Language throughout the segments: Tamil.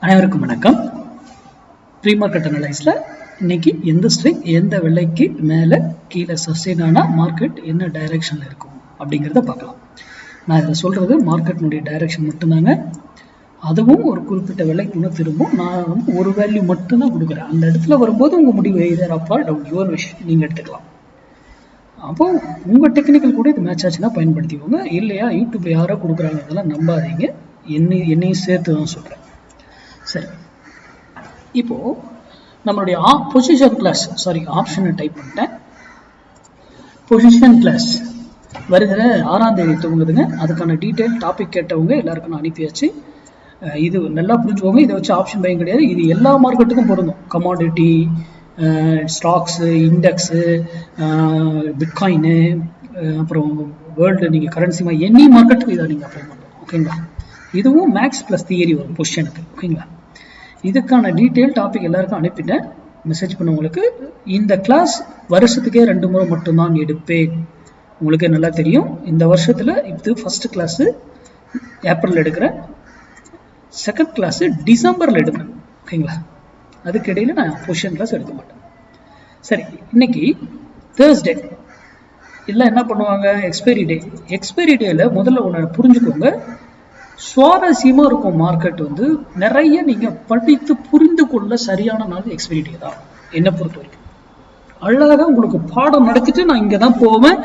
அனைவருக்கும் வணக்கம். ப்ரீ மார்க்கெட் அனலைஸ்ல இன்னைக்கு எந்த ஸ்ட்ரைக் எந்த விலைக்கு மேலே கீழே சஸ்டெயின் ஆனால் மார்க்கெட் என்ன டைரக்ஷனில் இருக்கும் அப்படிங்கிறத பார்க்கலாம். நான் இதில் சொல்கிறது மார்க்கெட்னுடைய டைரக்ஷன் மட்டும்தாங்க. அதுவும் ஒரு குறிப்பிட்ட விலைக்குள்ள திரும்பும். நான் ஒரு வேல்யூ மட்டும்தான் கொடுக்குறேன். அந்த இடத்துல வரும்போது உங்கள் முடிவு எய்தர் அப்பா டவுன் யுவர் விஷ் நீங்கள் எடுத்துக்கலாம். அப்போ உங்கள் டெக்னிக்கல் கூட இது மேட்ச் ஆச்சுன்னா பயன்படுத்திக்கோங்க. இல்லையா யூடியூப்ல யாரோ கொடுக்குறாங்க அதெல்லாம் நம்பாதீங்க. என்னையும் சேர்த்து தான் சொல்கிறேன். சரி, இப்போ நம்மளுடைய பொசிஷன் கிளாஸ் ஆப்ஷனை டைப் பண்ணிட்டேன். பொசிஷன் கிளாஸ் வருகிற 6ஆம் தேதி துவங்குதுங்க. அதுக்கான டீட்டெயில் டாபிக் கேட்டவங்க எல்லாருக்கும் நான் அனுப்பியாச்சு. இது நல்லா புரிஞ்சுக்கோங்க. இதை வச்சு ஆப்ஷன் பயம் கிடையாது. இது எல்லா மார்க்கெட்டுக்கும் பொருந்தும். கமாடிட்டி, ஸ்டாக்ஸு, இண்டெக்ஸு, பிட்காயினு, அப்புறம் வேர்ல்டு நீங்கள் கரன்சி எனி மார்க்கெட்டுக்கு இதை நீங்கள் அப்ளை பண்ணலாம். ஓகேங்களா? இதுவும் மேக்ஸ் ப்ளஸ் தியரி வரும் பொசிஷனுக்கு. ஓகேங்களா? இதுக்கான டீட்டெயில் டாபிக் எல்லாருக்கும் அனுப்பிட்டேன். மெசேஜ் பண்ணவங்களுக்கு இந்த கிளாஸ் வருஷத்துக்கே 2 முறை மட்டும்தான் எடுப்பேன். உங்களுக்கு நல்லா தெரியும். இந்த வருஷத்தில் இது ஃபர்ஸ்ட் கிளாஸு ஏப்ரல் எடுக்கிறேன், செகண்ட் கிளாஸு டிசம்பரில் எடுக்கிறேன். ஓகேங்களா? அதுக்கு இடையில நான் பொசிஷன் கிளாஸ் எடுக்க மாட்டேன். சரி, இன்னைக்கு தேர்ஸ்டே எல்லாம் என்ன பண்ணுவாங்க? எக்ஸ்பைரி டே. எக்ஸ்பைரி டேல முதல்ல ஒன்று புரிஞ்சுக்கோங்க. சுவாரஸ்யமா இருக்கும் மார்க்கெட் நிறைய நீங்க படித்து புரிந்து கொள்ள சரியான நாள் எக்ஸ்பைரி டே தான் என்ன பொறுத்த வரைக்கும். அழகாக உங்களுக்கு பாடம் நடத்திட்டு நான் இங்க தான் போவேன்,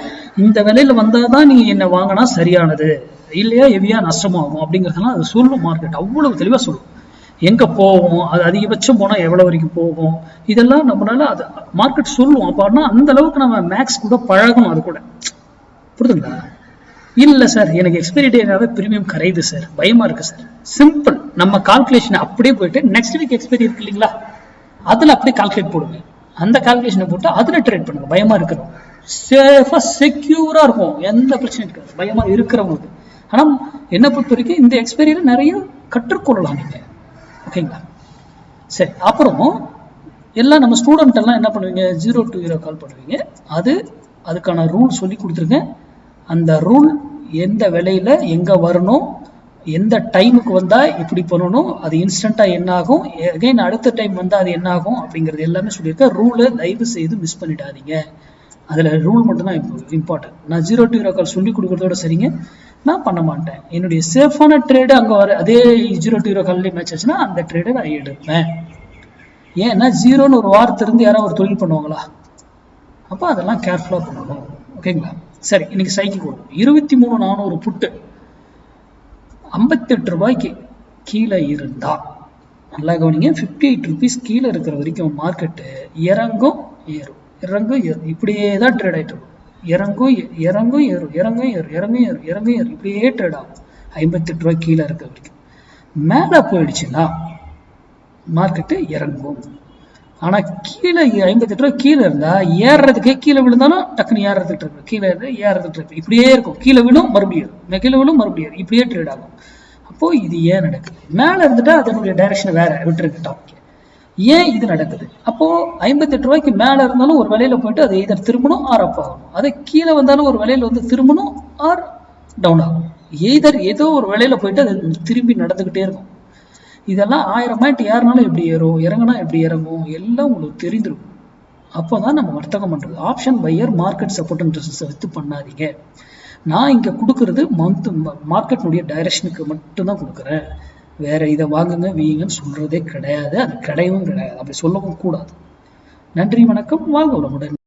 இந்த விலையில வந்தாதான் நீங்க என்ன வாங்கினா சரியானது, இல்லையா ஹெவியா நஷ்டமாகும் அப்படிங்கிறதெல்லாம் அது சொல்லும். மார்க்கெட் அவ்வளவு தெளிவா சொல்லும். எங்க போகும், அது அதிகபட்சம் போனா எவ்வளவு வரைக்கும் போகும், இதெல்லாம் நம்மளால அது மார்க்கெட் சொல்லுவோம். அப்ப அந்த அளவுக்கு நம்ம மேக்ஸ் கூட பழகணும். அது கூட புரியுதுங்களா? இல்ல சார், எனக்கு எக்ஸ்பைரி டேனாவே பிரீமியம் கரையுது சார், பயமா இருக்கு சார். சிம்பிள், நம்ம கால்குலேஷன் அப்படியே போயிட்டு நெக்ஸ்ட் வீக் எக்ஸ்பைரி இருக்கு இல்லைங்களா, அதுல அப்படியே கால்குலேட் போடுங்க. அந்த கால்குலேஷனை போட்டு அதுல ட்ரேட் பண்ணுங்க. பயமா இருக்கிறோம், சேஃபா செக்யூரா இருக்கும், எந்த பிரச்சனையும் இருக்காது பயமா இருக்கிறவங்களுக்கு. ஆனா என்ன பொறுத்த வரைக்கும் இந்த எக்ஸ்பைரியில நிறைய கற்றுக்கொள்ளலாம் நீங்க. ஓகேங்களா? சரி, அப்புறம் எல்லாம் நம்ம ஸ்டூடெண்ட் எல்லாம் என்ன பண்ணுவீங்க? 0 to 0 கால் பண்ணுவீங்க. அதுக்கான ரூல் சொல்லி கொடுத்துருக்கேன். அந்த ரூல் எந்த விலையில எங்க வரணும், எந்த டைமுக்கு வந்தா இப்படி பண்ணணும், அது இன்ஸ்டன்டா என்ன ஆகும், அகைன் அடுத்த டைம் வந்தா அது என்ன ஆகும் அப்படிங்கிறது எல்லாமே சொல்லியிருக்கேன். ரூலை தயவு செய்து மிஸ் பண்ணிடாதீங்க. அதுல ரூல் மட்டும்தான் இம்பார்ட்டன்ட். நான் 0 to 0 கால் சொல்லி கொடுக்கறதோட சரிங்க, நான் பண்ண மாட்டேன். என்னுடைய சேஃபான ட்ரேடு அங்க வர அதே 0 to 0 கால்ல மேட்ச் ஆச்சுன்னா அந்த ட்ரேடை நான் எடுப்பேன். ஏன்னா 0ன்னு ஒரு வாரத்துல இருந்து யாராவது ஒரு தொழில் பண்ணுவாங்களா? அப்போ அதெல்லாம் கேர்ஃபுல்லா பண்ணணும். ஓகேங்களா? சரி, இன்னைக்கு சைக்கிள் கோடு 23,400 புட்டு 58 ரூபாய்க்கு கீழே இருந்தா நல்லா கவனிங்க. 58 rupees கீழே இருக்கிற வரைக்கும் மார்க்கெட்டு இறங்கும் ஏறும், இறங்கும் ஏறும், இப்படியே தான் ட்ரேட் ஆயிட்டு இருக்கும். இறங்கும் இறங்கும் ஏறும், இறங்கும் ஏறும், இறங்கும் ஏறும், இறங்கும் ஏறும், இப்படியே ட்ரேட் ஆகும் 58 ரூபாய் கீழே இருக்கிற வரைக்கும். மேலே போயிடுச்சுன்னா மார்க்கெட்டு இறங்கும். ஆனா கீழே 58 ரூபாய் கீழே இருந்தா ஏறுறதுக்கே, கீழே விழுந்தாலும் டக்குன்னு ஏறுறதுக்கு இருக்கு, கீழே ஏறுறதுக்கு இருக்கு, இப்படியே இருக்கும். கீழே விழும் மறுபடியும், கீழே விழும் மறுபடியும், இப்படியே ட்ரேட் ஆகும். அப்போ இது ஏன் நடக்குது? மேல இருந்துட்டா அதனுடைய டைரக்ஷன் வேற, விட்டுருக்கு டாபிக். ஏன் இது நடக்குது? அப்போ 58 ரூபாய்க்கு மேல இருந்தாலும் ஒரு விலையில போயிட்டு அதை எதர் திரும்பணும் ஆர் அப் ஆகணும். அதை கீழே வந்தாலும் ஒரு விலையில திரும்பணும் ஆர் டவுன் ஆகும். எதர் ஏதோ ஒரு விலையில போயிட்டு அது திரும்பி நடந்துகிட்டே இருக்கும். இதெல்லாம் 1000 மைட் ஏறினாலும் எப்படி ஏறும், இறங்கினா எப்படி இறங்கும், எல்லாம் உங்களுக்கு தெரிஞ்சிருக்கும். அப்போதான் நம்ம வர்த்தகம் பண்றது. Option pier market support and resistance வச்சு பண்ணாதீங்க. நான் இங்க கொடுக்கறது மார்க்கெட்னுடைய டைரக்ஷனுக்கு மட்டும்தான் கொடுக்குறேன். வேற இதை வாங்குங்க வீங்கன்னு சொல்றதே கிடையாது. அது கிடையவும் கிடையாது, அப்படி சொல்லவும் கூடாது. நன்றி, வணக்கம், வாங்க வளமுடன்.